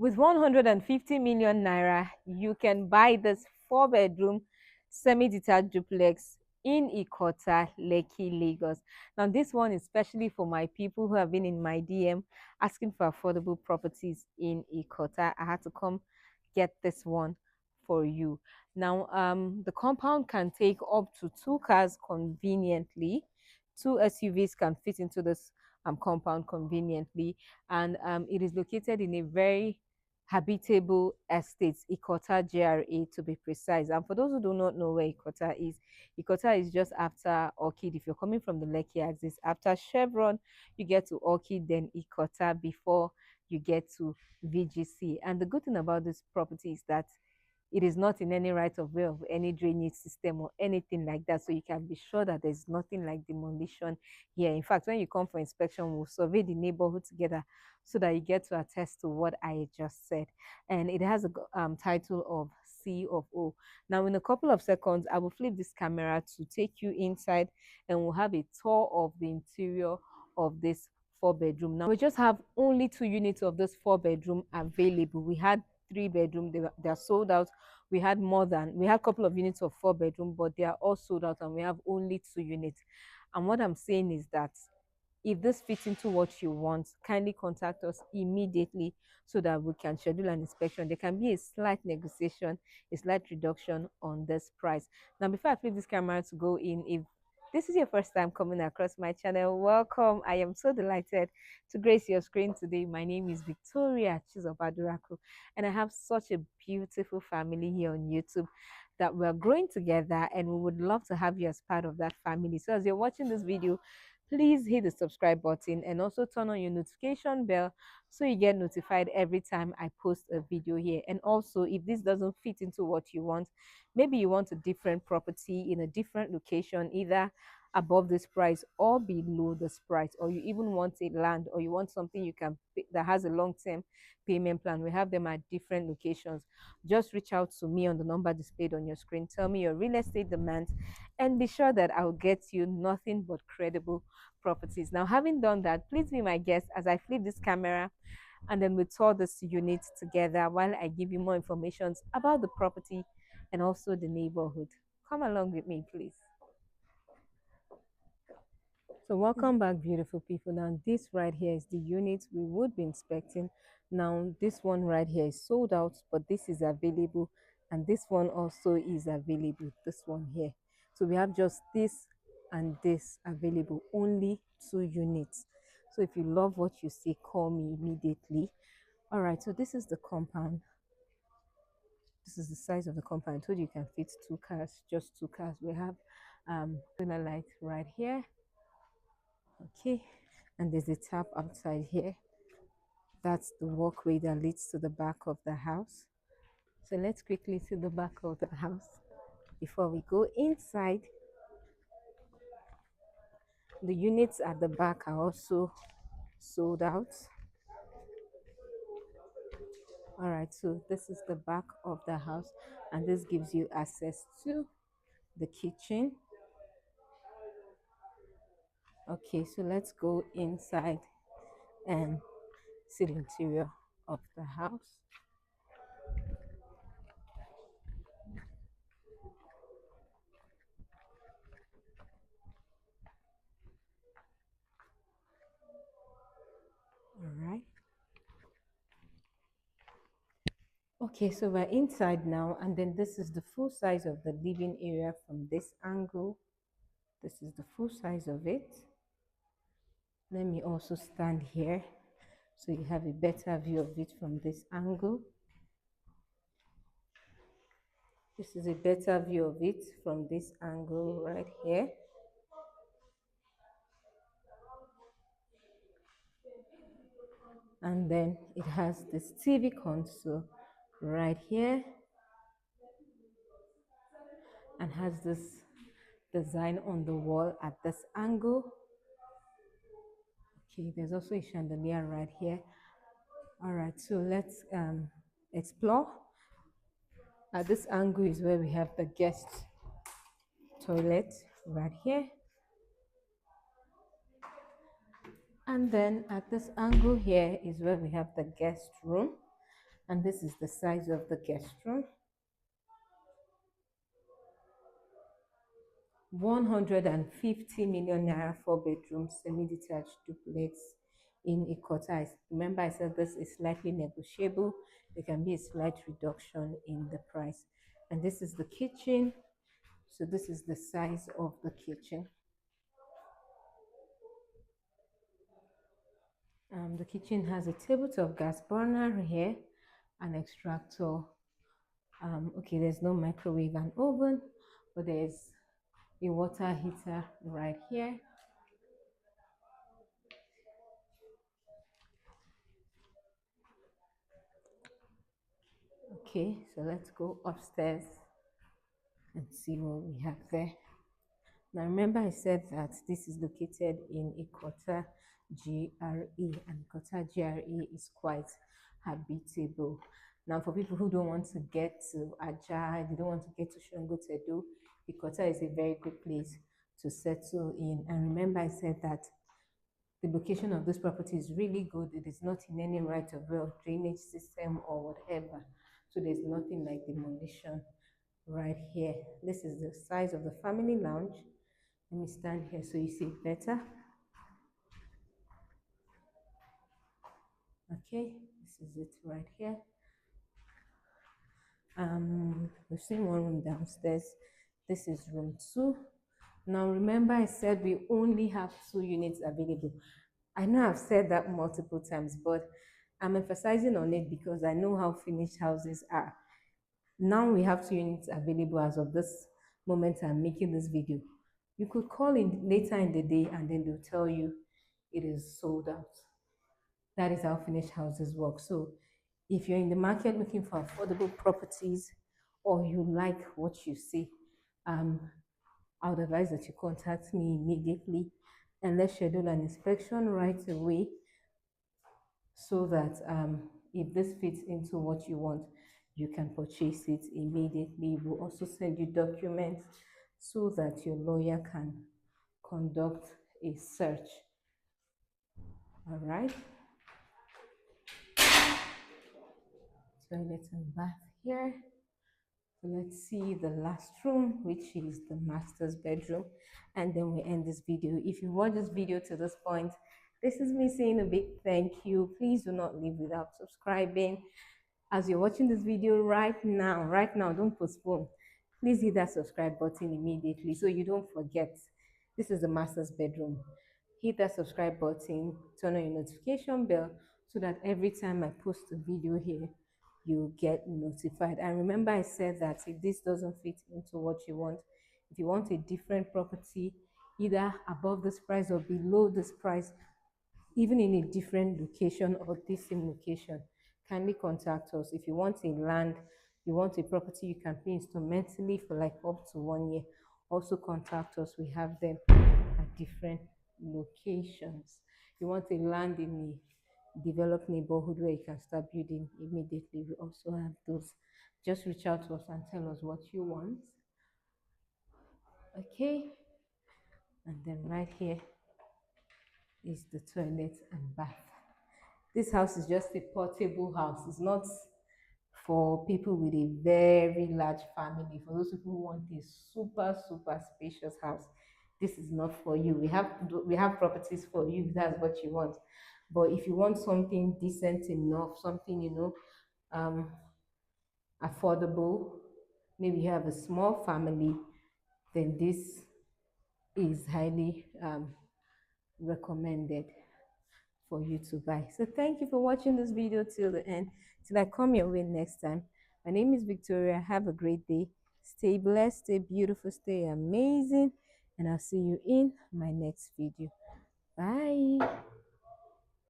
With 150 million naira, you can buy this 4-bedroom semi-detached duplex in Ikota, Lekki, Lagos. Now, this one is especially for my people who have been in my DM asking for affordable properties in Ikota. I had to come get this one for you. Now, the compound can take up to 2 cars conveniently. 2 SUVs can fit into this compound conveniently, and it is located in a very habitable estates, Ikota GRA to be precise. And for those who do not know where Ikota is just after Orchid. If you're coming from the Lekki axis, after Chevron, you get to Orchid, then Ikota before you get to VGC. And the good thing about this property is that it is not in any right of way of any drainage system or anything like that. So you can be sure that there's nothing like demolition here. In fact, when you come for inspection, we'll survey the neighborhood together so that you get to attest to what I just said. And it has a title of C of O. Now, in a couple of seconds, I will flip this camera to take you inside and we'll have a tour of the interior of this 4-bedroom. Now, we just have only 2 units of this 4-bedroom available. We had 3-bedroom, they are sold out. We had a couple of units of 4-bedroom, but they are all sold out and we have only 2 units. And what I'm saying is that if this fits into what you want, kindly contact us immediately so that we can schedule an inspection. There can be a slight negotiation, a slight reduction on this price. Now, before I flip this camera to go in, if this is your first time coming across my channel, welcome. I am so delighted to grace your screen today. My name is Victoria Chizobaduraku, and I have such a beautiful family here on YouTube that we're growing together, and we would love to have you as part of that family. So as you're watching this video, please hit the subscribe button and also turn on your notification bell so you get notified every time I post a video here. And also, if this doesn't fit into what you want, maybe you want a different property in a different location, either above this price or below this price, or you even want a land, or you want something you can pay, that has a long-term payment plan. We have them at different locations. Just reach out to me on the number displayed on your screen. Tell me your real estate demands and be sure that I'll get you nothing but credible properties. Now, having done that, please be my guest as I flip this camera and then we tour this unit together while I give you more information about the property and also the neighborhood. Come along with me, please. So welcome back, beautiful people. Now this right here is the unit we would be inspecting. Now this one right here is sold out, but this is available, and this one also is available, this one here. So we have just this and this available, only 2 units. So if you love what you see, call me immediately. All right, so this is the compound. This is the size of the compound. I told you can fit 2 cars, just 2 cars. We have light right here. Okay, and there's a tap outside here. That's the walkway that leads to the back of the house. So let's quickly see the back of the house before we go inside. The units at the back are also sold out. All right, so this is the back of the house, and this gives you access to the kitchen. Okay, so let's go inside and see the interior of the house. All right. Okay, so we're inside now, and then this is the full size of the living area from this angle. This is the full size of it. Let me also stand here so you have a better view of it from this angle. This is a better view of it from this angle right here. And then it has this TV console right here and has this design on the wall at this angle. Okay, there's also a chandelier right here. All right, so let's explore. At this angle is where we have the guest toilet right here. And then at this angle here is where we have the guest room. And this is the size of the guest room. 150 million naira, 4 bedroom, semi-detached duplex in Ikota. Remember, I said this is slightly negotiable. There can be a slight reduction in the price. And this is the kitchen. So this is the size of the kitchen. The kitchen has a tabletop gas burner here, an extractor. Okay, there's no microwave and oven, but there's a water heater right here. Okay, so let's go upstairs and see what we have there. Now remember I said that this is located in Ikota GRE, and Ikota GRE is quite habitable. Now for people who don't want to get to Ajah, they don't want to get to Sangotedo, Ikota is a very good place to settle in. And remember I said that the location of this property is really good. It is not in any right of way or drainage system or whatever. So there's nothing like demolition right here. This is the size of the family lounge. Let me stand here so you see it better. Okay, this is it right here. We've seen one room downstairs. This is room 2. Now remember I said we only have 2 units available. I know I've said that multiple times, but I'm emphasizing on it because I know how finished houses are. Now we have 2 units available as of this moment I'm making this video. You could call in later in the day and then they'll tell you it is sold out. That is how finished houses work. So if you're in the market looking for affordable properties or you like what you see, I would advise that you contact me immediately and let's schedule an inspection right away so that if this fits into what you want, you can purchase it immediately. We'll also send you documents so that your lawyer can conduct a search. All right. Toilet and bath here. So let's see the last room, which is the master's bedroom, and then we end this video. If you watch this video to this point, this is me saying a big thank you. Please do not leave without subscribing. As you're watching this video right now, don't postpone. Please hit that subscribe button immediately so you don't forget. This is the master's bedroom. Hit that subscribe button, turn on your notification bell so that every time I post a video here, you get notified. And remember I said that if this doesn't fit into what you want, if you want a different property, either above this price or below this price, even in a different location or this same location, kindly contact us. If you want a land, you want a property you can pay instrumentally for like up to 1 year, also contact us. We have them at different locations. You want a land in a developed neighborhood where you can start building immediately, we also have those. Just reach out to us and tell us what you want. Okay, and then right here is the toilet and bath. This house is just a portable house. It's not for people with a very large family. For those people who want a super spacious house, this is not for you. We have properties for you if that's what you want. But if you want something decent enough, something affordable, maybe you have a small family, then this is highly recommended for you to buy. So thank you for watching this video till the end. Till I come your way next time. My name is Victoria. Have a great day. Stay blessed, stay beautiful, stay amazing. And I'll see you in my next video. Bye.